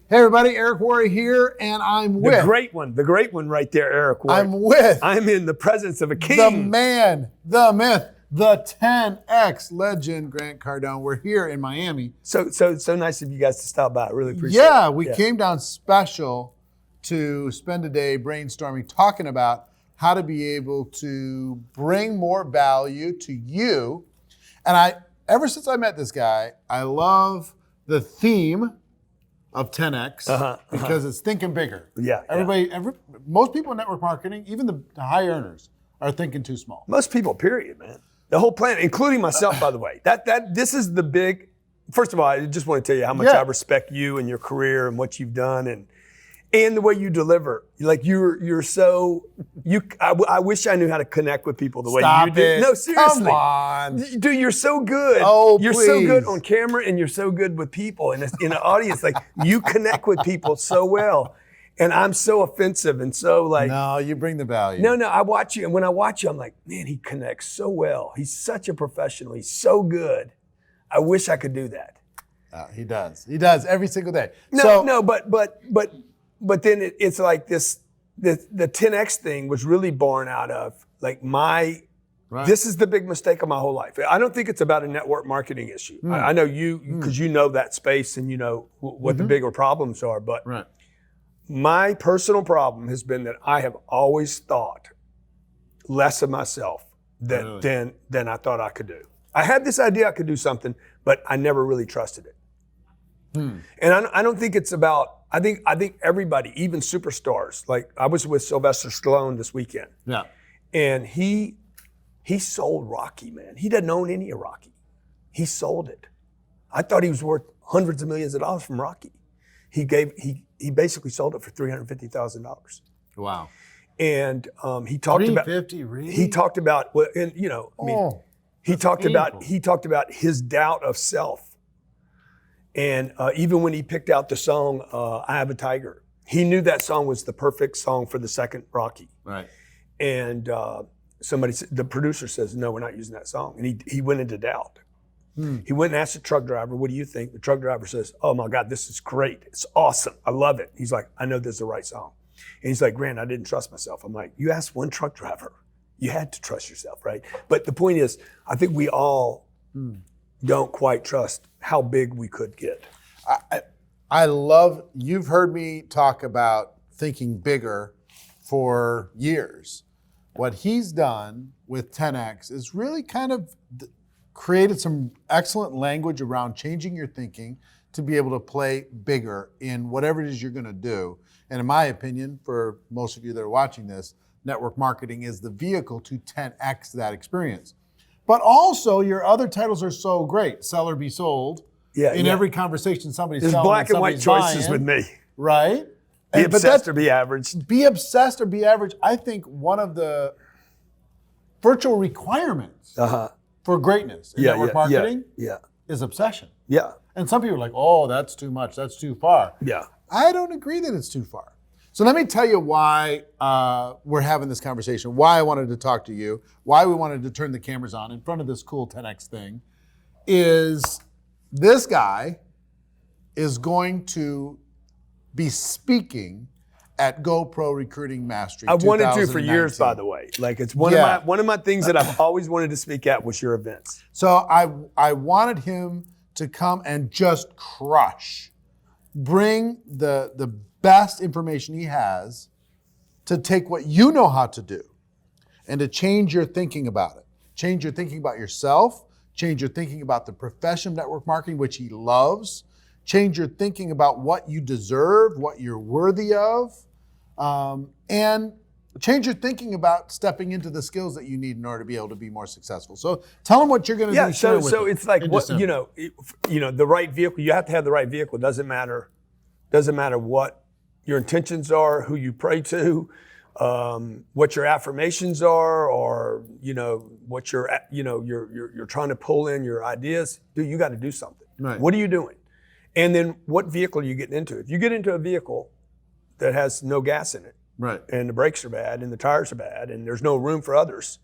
Hey everybody, Eric Worre here, and I'm with... The great one right there, Eric Worre. I'm in the presence of a king. The man, the myth, the 10X legend, Grant Cardone. We're here in Miami. So nice of you guys to stop by. I really appreciate it. Yeah, we came down special to spend a day brainstorming, talking about how to be able to bring more value to you. And ever since I met this guy, I love the theme of 10X because it's thinking bigger. Yeah. Most people in network marketing, even the high earners, are thinking too small. Most people, period, man. The whole planet, including myself, by the way. This is the big. First of all, I just want to tell you how much I respect you and your career and what you've done and the way you deliver. Like you're so I wish I knew how to connect with people the way you do. No, seriously. Come on. Dude, you're so good. Oh, you're please. so good on camera and you're so good with people and in an audience. Like you connect with people so well. And I'm so offensive and so like. No, you bring the value. No, I watch you. And when I watch you, I'm like, man, he connects so well. He's such a professional. He's so good. I wish I could do that. He does. He does every single day. But then it's like the 10X thing was really born out of like this is the big mistake of my whole life. I don't think it's about a network marketing issue. I know you, because you know that space and you know what the bigger problems are, but my personal problem has been that I have always thought less of myself than I thought I could do. I had this idea I could do something, but I never really trusted it. And I don't think it's about, I think everybody, even superstars, like I was with Sylvester Stallone this weekend. Yeah. And he sold Rocky, man. He doesn't own any of Rocky. He sold it. I thought he was worth hundreds of millions of dollars from Rocky. He basically sold it for $350,000. Wow. And he talked about $350, really? He talked about he talked about his doubt of self. And even when he picked out the song, I Have a Tiger, he knew that song was the perfect song for the second Rocky. Right. And the producer says, no, we're not using that song. And he went into doubt. He went and asked the truck driver, what do you think? The truck driver says, oh my God, this is great. It's awesome. I love it. He's like, I know this is the right song. And he's like, Grant, I didn't trust myself. I'm like, you asked one truck driver. You had to trust yourself, right? But the point is, I think we all don't quite trust how big we could get. I love, you've heard me talk about thinking bigger for years. What he's done with 10X is really kind of created some excellent language around changing your thinking to be able to play bigger in whatever it is you're going to do. And in my opinion, for most of you that are watching this, network marketing is the vehicle to 10X that experience. But also your other titles are so great. Sell or be sold. In every conversation, somebody's There's selling. Black and white choices buying, with me. Right? Be obsessed or be average. Be obsessed or be average. I think one of the virtual requirements for greatness in network marketing is obsession. Yeah. And some people are like, oh, that's too much. That's too far. Yeah. I don't agree that it's too far. So let me tell you why we're having this conversation, why I wanted to talk to you, why we wanted to turn the cameras on in front of this cool 10X thing, is this guy is going to be speaking at GoPro Recruiting Mastery. I wanted to for years, by the way. Like it's one of my things that I've always wanted to speak at was your events. So I wanted him to come and just crush, bring the best information he has to take what you know how to do and to change your thinking about it. Change your thinking about yourself, change your thinking about the profession of network marketing, which he loves, change your thinking about what you deserve, what you're worthy of, and change your thinking about stepping into the skills that you need in order to be able to be more successful. So tell them what you're going to do. So it's like what the right vehicle. You have to have the right vehicle. Doesn't matter what your intentions are, who you pray to, what your affirmations are, or what you're trying to pull in your ideas. Dude, you got to do something. Right. What are you doing? And then what vehicle are you getting into? If you get into a vehicle that has no gas in it, right, and the brakes are bad, and the tires are bad, and there's no room for others,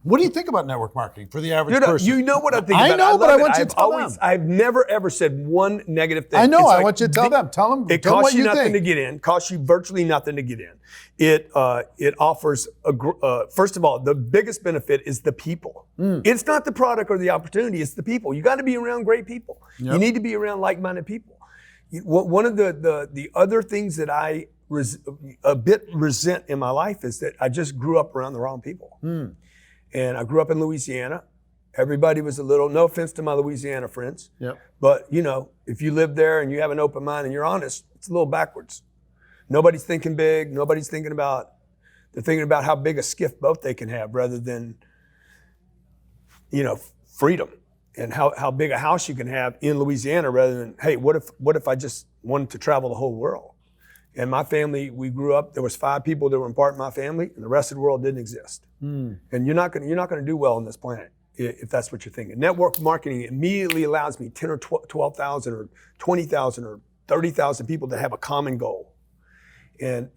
What do you think about network marketing for the average Dude, person? you know what I think I about it. know, but I love want it. you to tell them. I've never ever said one negative thing. I know. It's I like want you to tell them. Tell them. It tell them costs what you nothing think. to get in. Costs you virtually nothing to get in. It offers first of all, the biggest benefit is the people. It's not the product or the opportunity. It's the people. You got to be around great people. Yep. You need to be around like-minded people. One of the other things that I a bit resent in my life is that I just grew up around the wrong people. And I grew up in Louisiana. Everybody was a little, no offense to my Louisiana friends, but if you live there and you have an open mind and you're honest, it's a little backwards. Nobody's thinking big. Nobody's thinking about, they're thinking about how big a skiff boat they can have rather than, freedom and how big a house you can have in Louisiana rather than, hey, what if I just wanted to travel the whole world? And my family, we grew up, there was 5 people that were in part of my family and the rest of the world didn't exist. And you're not gonna do well on this planet if that's what you're thinking. Network marketing immediately allows me 10 or 12,000 or 20,000 or 30,000 people that have a common goal. And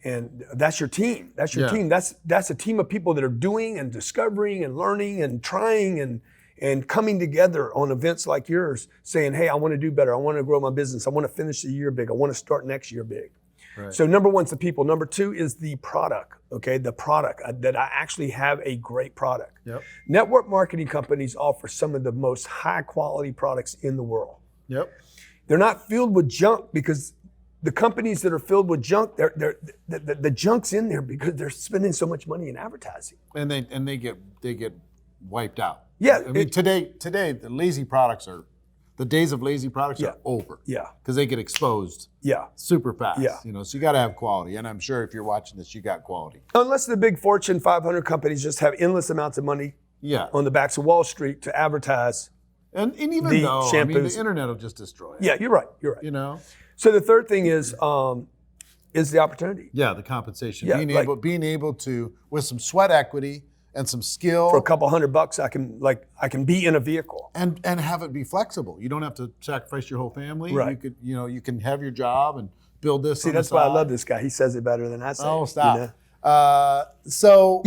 that's your team. That's your team. That's a team of people that are doing and discovering and learning and trying and coming together on events like yours saying, hey, I want to do better. I want to grow my business. I want to finish the year big. I want to start next year big. Right. So number 1's the people. Number 2 is the product, okay? The product, that I actually have a great product. Yep. Network marketing companies offer some of the most high quality products in the world. Yep. They're not filled with junk because the companies that are filled with junk, the junk's in there because they're spending so much money in advertising. And they get wiped out. Yeah. I mean, today the lazy products are, the days of lazy products are over. Yeah. Because they get exposed super fast. Yeah. So you got to have quality. And I'm sure if you're watching this, you got quality. Unless the big Fortune 500 companies just have endless amounts of money on the backs of Wall Street to advertise. And even the though, shampoos. I mean, the internet will just destroy it. Yeah, you're right. So the third thing is the opportunity. Yeah, the compensation. Yeah, being able to, with some sweat equity and some skill. For a couple $100, I can be in a vehicle. And have it be flexible. You don't have to sacrifice your whole family. Right. You can have your job and build this. See, that's why I love this guy. He says it better than I say. Oh, stop. So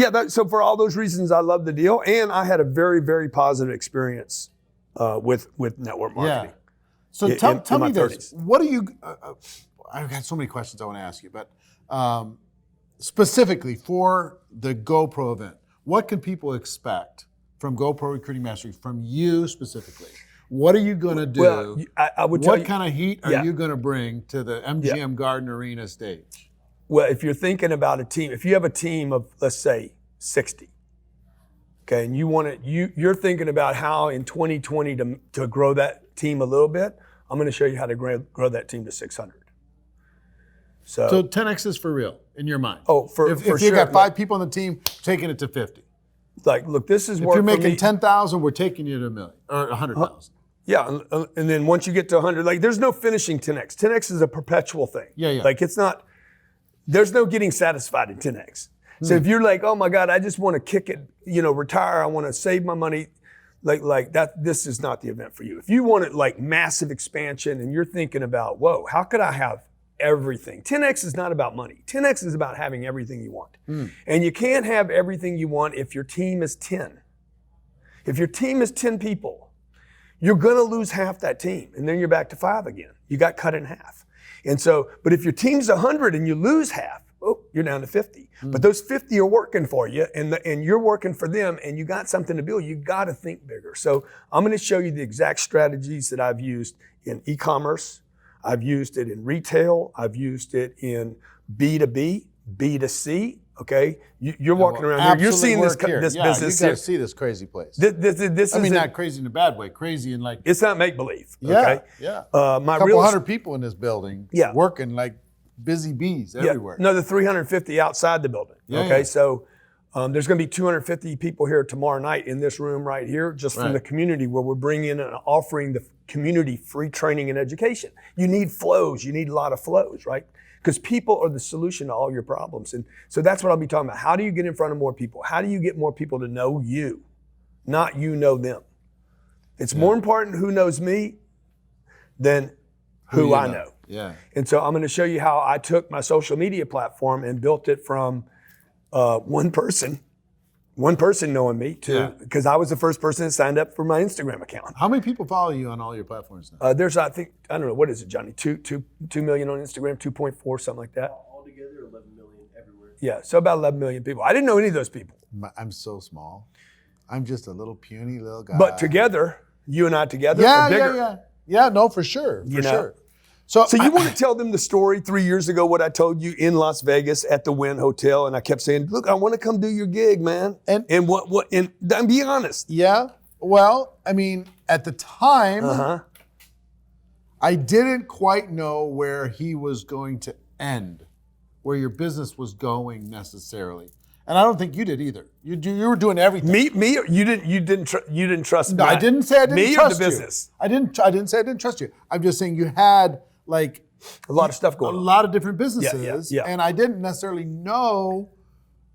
for all those reasons, I love the deal, and I had a very, very positive experience with network marketing. Yeah. So tell me this. 30s. What do you? I've got so many questions I want to ask you, but specifically for the GoPro event, what can people expect from GoPro Recruiting Mastery from you specifically? What are you going to do? Well, I would tell you. What kind of heat are you going to bring to the MGM Garden Arena stage? Well, if you're thinking about a team, if you have a team of, let's say, 60, okay, and you're thinking about how in 2020 to grow that team a little bit, I'm going to show you how to grow that team to 600. So 10X is for real in your mind. Oh, for if sure. you got 5 people on the team, taking it to 50. Look, this is if work you're for making me. 10,000, we're taking you to $1 million or 100,000. Yeah, and then once you get to 100, there's no finishing 10X. 10X is a perpetual thing. Yeah. It's not. There's no getting satisfied in 10X. So if you're like, oh my God, I just want to kick it, retire, I want to save my money, like that, this is not the event for you. If you want massive expansion and you're thinking about, whoa, how could I have everything? 10X is not about money. 10X is about having everything you want. And you can't have everything you want if your team is 10. If your team is 10 people, you're going to lose half that team. And then you're back to 5 again. You got cut in half. And so, but if your team's 100 and you lose half, you're down to 50. But those 50 are working for you and you're working for them and you got something to build. You got to think bigger. So I'm going to show you the exact strategies that I've used in e-commerce. I've used it in retail. I've used it in B2B, B2C. Okay, you're walking around here. You're seeing this business. You got to see this crazy place. This is not crazy in a bad way. Crazy in it's not make believe. Yeah, okay? yeah. A couple hundred people in this building. Yeah. Working like busy bees everywhere. Another 350 outside the building. So there's going to be 250 people here tomorrow night in this room right here, just from the community, where we're bringing in and offering the community free training and education. You need flows. You need a lot of flows, right? Because people are the solution to all your problems. And so that's what I'll be talking about. How do you get in front of more people? How do you get more people to know you, not you know them? It's more important who knows me than who I know. Yeah. And so I'm going to show you how I took my social media platform and built it from one person One person knowing me too, because I was the first person that signed up for my Instagram account. How many people follow you on all your platforms now? There's, I don't know, what is it, Johnny? 2 million on Instagram, 2.4, something like that. Altogether, 11 million everywhere. Yeah, so about 11 million people. I didn't know any of those people. I'm so small. I'm just a little puny little guy. But together, you and I together are bigger. Yeah, no, for sure, for sure. So you want to tell them the story 3 years ago, what I told you in Las Vegas at the Wynn Hotel, and I kept saying, look, I want to come do your gig, man. And be honest. Yeah, well, I mean, at the time, I didn't quite know where he was going to end, where your business was going necessarily. And I don't think you did either. You were doing everything. Me, or you didn't trust me. No, I didn't say I didn't trust the business. I didn't say I didn't trust you. I'm just saying you had like a lot of stuff going on. A lot of different businesses. Yeah. And I didn't necessarily know,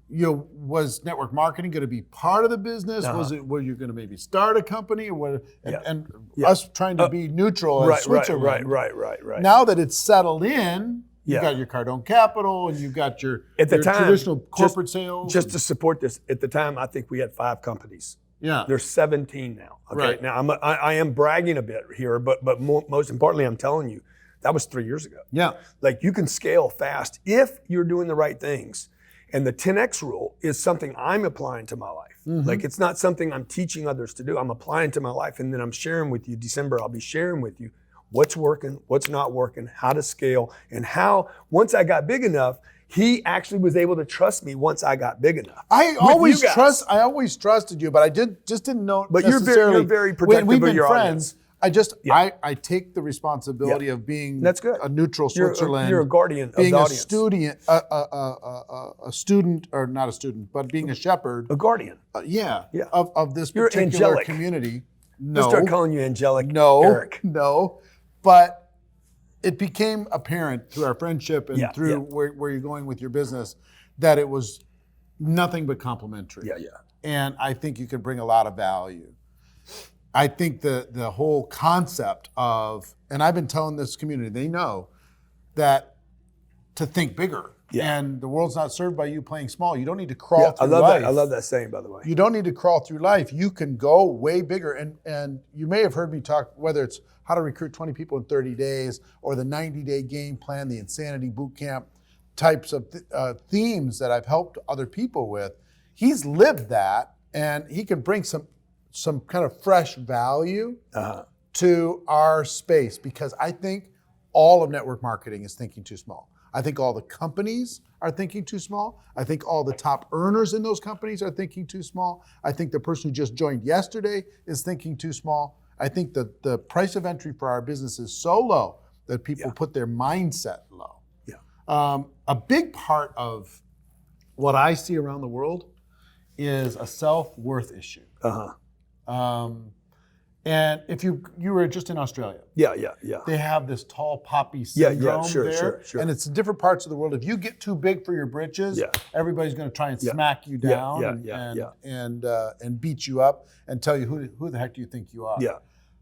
was network marketing going to be part of the business? Were you going to maybe start a company or what? And us trying to be neutral as Switzerland. Right. Now that it's settled in, you've got your Cardone Capital and you've got your traditional corporate sales. Just to support this, at the time, I think we had 5 companies. Yeah. There's 17 now. Okay. Right. Now I am bragging a bit here, but most importantly, I'm telling you, that was 3 years ago. Yeah. Like you can scale fast if you're doing the right things. And the 10X rule is something I'm applying to my life. Like it's not something I'm teaching others to do. I'm applying to my life, and then I'm sharing with you. December, I'll be sharing with you what's working, what's not working, how to scale, and how once I got big enough, he actually was able to trust me once I got big enough. I always trusted you, but I just didn't know. But you're very protective we've of been your friends. audience. I take the responsibility of being That's good. a neutral Switzerland. You're a guardian being of the audience. A student, or not a student, but being a shepherd. A guardian. Of this You're particular angelic. community. I'll start calling you angelic. No, Eric. no, but it became apparent through our friendship and through where you're going with your business that it was nothing but complimentary. Yeah. And I think you can bring a lot of value. I think the whole concept of, and I've been telling this community, they know that to think bigger. Yeah. And the world's not served by you playing small. You don't need to crawl through life. I love that saying, by the way. You don't need to crawl through life. You can go way bigger. And you may have heard me talk, whether it's how to recruit 20 people in 30 days or the 90-day game plan, the insanity boot camp types of themes that I've helped other people with. He's lived that, and he can bring some kind of fresh value to our space, because I think all of network marketing is thinking too small. I think all the companies are thinking too small. I think all the top earners in those companies are thinking too small. I think the person who just joined yesterday is thinking too small. I think the price of entry for our business is so low that people put their mindset low. Yeah. A big part of what I see around the world is a self-worth issue. And if you were just in Australia, Yeah. they have this tall poppy syndrome sure. and it's in different parts of the world. If you get too big for your britches, everybody's going to try and smack you down and beat you up and tell you who the heck do you think you are? Yeah.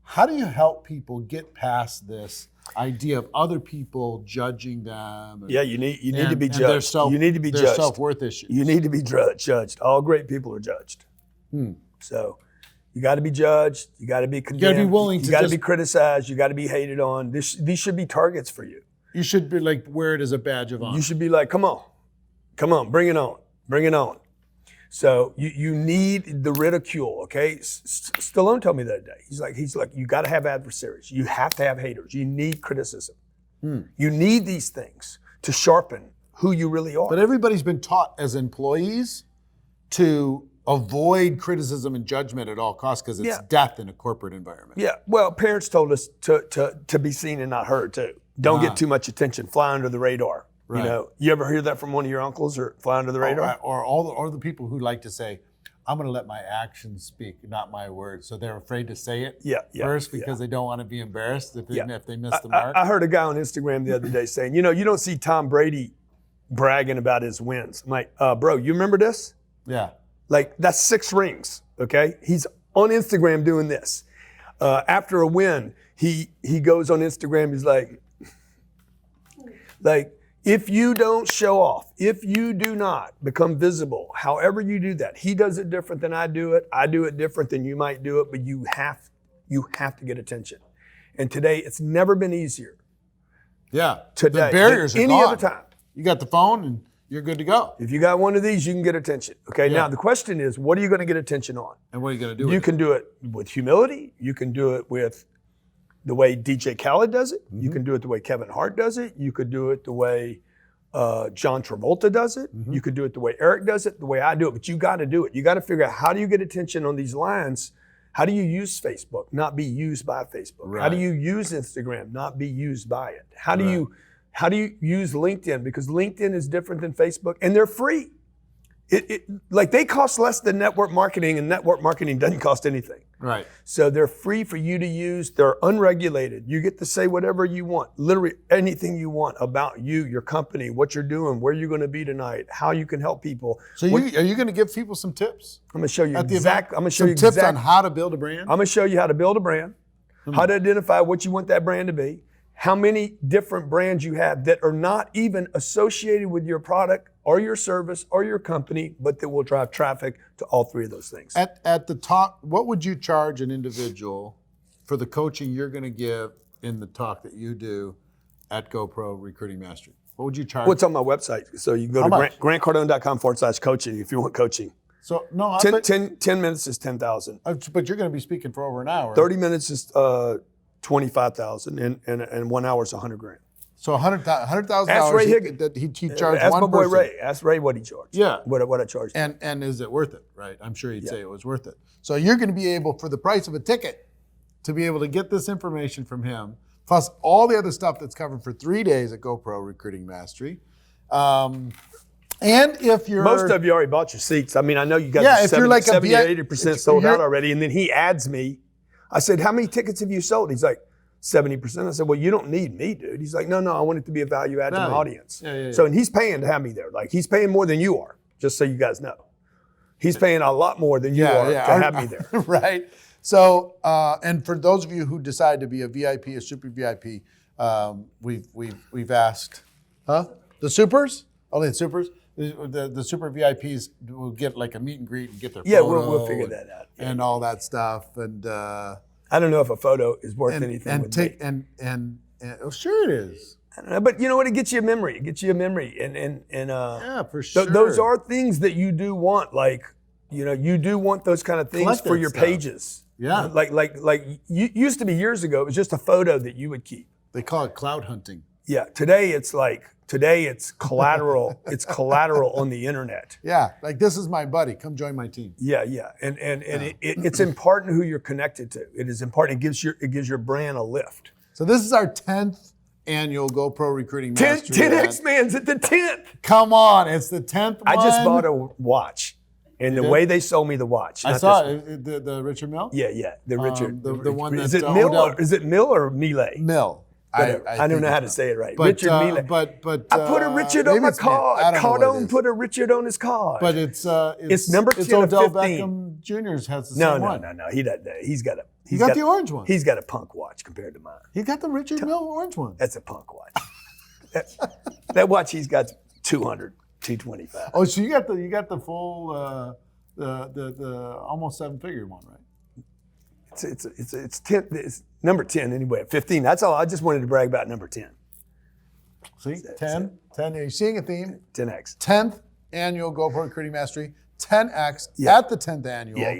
How do you help people get past this idea of other people judging them? You need to be judged. You need to be their judged. Self-worth issues. You need to be judged. All great people are judged. So you got to be judged. You got to be condemned. You got to be willing to. You got to be criticized. You got to be hated on. These should be targets for you. You should be like, wear it as a badge of honor. You should be like, come on, bring it on. So you need the ridicule, okay? Stallone told me the other day. He's like, you got to have adversaries. You have to have haters. You need criticism. You need these things to sharpen who you really are. But everybody's been taught as employees to avoid criticism and judgment at all costs, because it's death in a corporate environment. Yeah. Well, parents told us to be seen and not heard too. Don't get too much attention. Fly under the radar. Right. You know, you ever hear that from one of your uncles, or fly under the radar? Or the people who like to say, I'm going to let my actions speak, not my words. So they're afraid to say it first because they don't want to be embarrassed if they miss the mark. I heard a guy on Instagram the other day saying, you don't see Tom Brady bragging about his wins. I'm like, bro, you remember this? Yeah. Like, that's 6 rings, okay? He's on Instagram doing this. After a win, he goes on Instagram, he's like, If you don't show off, if you do not become visible, however you do that, he does it different than I do it different than you might do it, but you have to get attention. And today, it's never been easier. Yeah. Today, the barriers are any gone. other time. You got the phone and you're good to go. If you got one of these, you can get attention. Okay, now the question is, what are you going to get attention on? And what are you going to do You with can do it with humility. You can do it with the way DJ Khaled does it. You can do it the way Kevin Hart does it. You could do it the way John Travolta does it. You could do it the way Eric does it, the way I do it. But you got to do it. You got to figure out, how do you get attention on these lines? How do you use Facebook, not be used by Facebook? Right. How do you use Instagram, not be used by it? How do you use LinkedIn? Because LinkedIn is different than Facebook, and they're free. Like, they cost less than network marketing, and network marketing doesn't cost anything. Right. So they're free for you to use. They're unregulated. You get to say whatever you want, literally anything you want about you, your company, what you're doing, where you're going to be tonight, how you can help people. So are you going to give people some tips? I'm going to show you at the exactly. event? I'm going to show you tips exactly on how to build a brand. I'm going to show you how to build a brand, how to identify what you want that brand to be, how many different brands you have that are not even associated with your product or your service or your company, but that will drive traffic to all three of those things. At the talk, what would you charge an individual for the coaching you're going to give in the talk that you do at GoPro Recruiting Mastery? What would you charge? Well, it's on my website. So you can go to grantcardone.com/coaching if you want coaching. So no, 10 minutes is $10,000. But you're going to be speaking for over an hour. 30 minutes is $25,000, and 1 hour is $100,000. So $100,000 Ask Ray Higgins. that he charged Ask one my boy person. Ray. Ask Ray what he charged. Yeah. What I charged. And is it worth it, right? I'm sure he'd say it was worth it. So you're going to be able, for the price of a ticket, to be able to get this information from him, plus all the other stuff that's covered for 3 days at GoPro Recruiting Mastery. And if you're... Most of you already bought your seats. I mean, I know you got if you're like 70 or 80% if sold you're- out already. And then he adds me. I said, how many tickets have you sold? He's like, 70%. I said, well, you don't need me, dude. He's like, no, I want it to be a value add to my audience. Yeah. So, and he's paying to have me there. Like, he's paying more than you are, just so you guys know. He's paying a lot more than you are to have me there. Right. So, and for those of you who decide to be a VIP, a super VIP, we've asked, the supers? Only the supers? The super VIPs will get like a meet and greet and get their photo. We'll figure that out. And all that stuff. And I don't know if a photo is worth anything. Sure it is. I don't know, but you know what? It gets you a memory. It gets you a memory, and yeah, for sure. Those are things that you do want. Like, you do want those kind of things Collect for that your stuff. pages. Yeah. Like used to be years ago. It was just a photo that you would keep. They call it cloud hunting. Yeah. Today it's collateral. It's collateral on the internet. Yeah. Like, this is my buddy. Come join my team. Yeah. And it's important who you're connected to. It is important. It gives your brand a lift. So this is our 10th annual GoPro Recruiting Mastery 10X Man's at the 10th. Come on, it's the 10th one. I just bought a watch, and the way they sold me the watch. I saw it. The Richard Mill? Yeah. The Richard. The one is that it Mill Odell- or is it Mill or Miele? Mill. I don't know how to say it right. But, Richard Miele. But I put a Richard on maybe my it's Mill. I card. don't know what it Cardone is. put a Richard on his card. But it's number 10 It's of Odell 15. Beckham Jr.'s has the same one. No. He doesn't. He's got a. He got the orange one. He's got a punk watch compared to mine. He got the Richard Mill orange one. That's a punk watch. that watch he's got 200, 225. Oh, so you got the full the almost 7-figure one, right? It's 10. It's number 10 anyway. At 15. That's all. I just wanted to brag about number 10. See, 10. You're seeing a theme. 10X. 10th annual GoPro Recruiting Mastery. 10X Yeah. at the 10th annual. Yeah.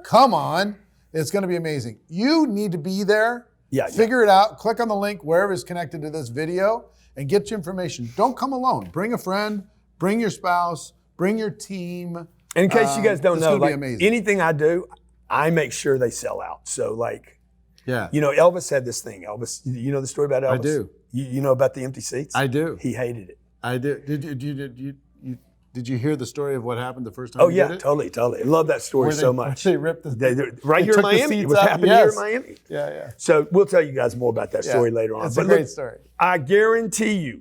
Come on. It's going to be amazing. You need to be there. Yeah. Figure it out. Click on the link wherever it's connected to this video and get your information. Don't come alone. Bring a friend. Bring your spouse. Bring your team. And in case you guys don't it's know, gonna be like amazing. anything I do, I make sure they sell out. So like, Yeah. Elvis had this thing. Elvis, you know the story about Elvis? I do. You know about the empty seats? I do. He hated it. I do. Did you hear the story of what happened the first time Oh you yeah, did it? totally. I love that story so much. They ripped the Right they here in took the Miami. It seats was out. happening here in Yes. Miami. Yeah. So we'll tell you guys more about that story later on. It's But a great look, story. I guarantee you,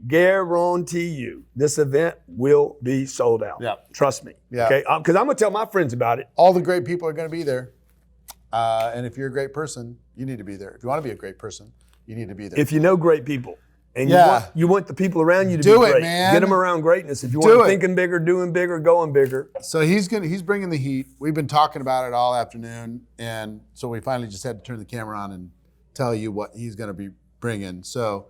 this event will be sold out. Yeah. Trust me. Yeah. Okay. Because I'm gonna tell my friends about it. All the great people are going to be there. And if you're a great person, you need to be there. If you want to be a great person, you need to be there. If you know great people, And Yeah. you want the people around you to Do be it, great. man. Get them around greatness. If you Do want it. them thinking bigger, doing bigger, going bigger. So he's bringing the heat. We've been talking about it all afternoon, and so we finally just had to turn the camera on and tell you what he's going to be bringing. So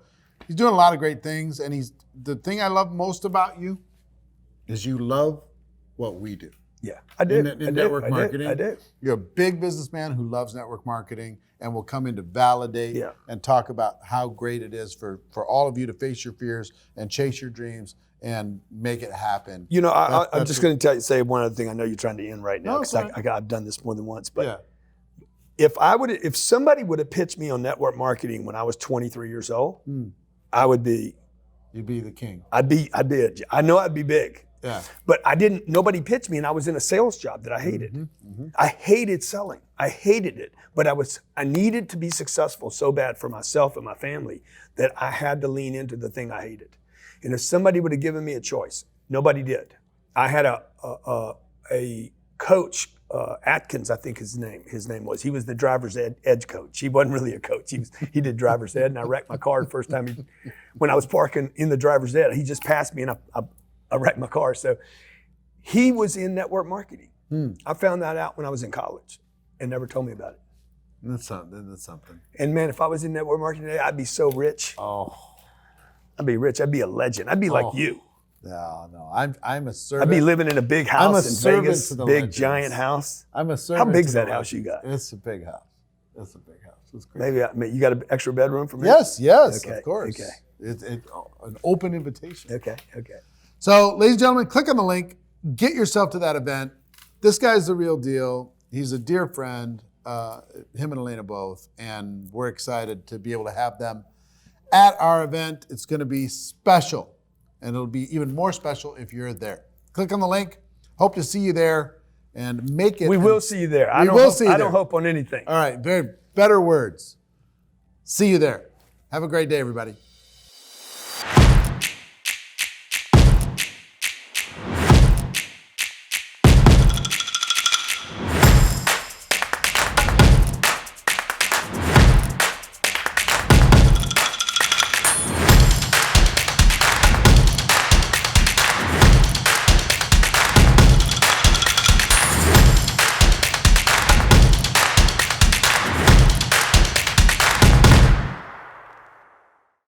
he's doing a lot of great things, and the thing I love most about you is you love what we do. Yeah, I do. In network marketing. I do. You're a big businessman who loves network marketing and will come in to validate Yeah. and talk about how great it is for all of you to face your fears and chase your dreams and make it happen. You know, I'm That's just going to say one other thing. I know you're trying to end right now No, because it's fine. I've done this more than once. But Yeah. if somebody would have pitched me on network marketing when I was 23 years old, I would be. You'd be the king. I know I'd be big. Yeah. But nobody pitched me, and I was in a sales job that I hated. I hated selling. I hated it. But I needed to be successful so bad for myself and my family that I had to lean into the thing I hated. And if somebody would have given me a choice, nobody did. I had a coach, Atkins, I think his name was. He was the driver's edge coach. He wasn't really a coach. He did driver's ed, and I wrecked my car the first time when I was parking in the driver's ed. He just passed me, and I wrecked my car. So he was in network marketing. I found that out when I was in college and never told me about it. That's something. And man, if I was in network marketing today, I'd be so rich. Oh. I'd be rich. I'd be a legend. I'd be like you. No. I'm a servant. I'd be living in a big I'm a house in servant Vegas, to the big legends. giant house. I'm a servant. How big's to the that house you legends. got? It's a big house. It's a big house. It's great. Maybe you got an extra bedroom for me? Yes, Okay, of course. okay. It's an open invitation. Okay. So, ladies and gentlemen, click on the link. Get yourself to that event. This guy's the real deal. He's a dear friend, him and Elena both, and we're excited to be able to have them at our event. It's going to be special, and it'll be even more special if you're there. Click on the link. Hope to see you there and make it. We will see you there. We will see you I there. don't hope on anything. All right, better words. See you there. Have a great day, everybody.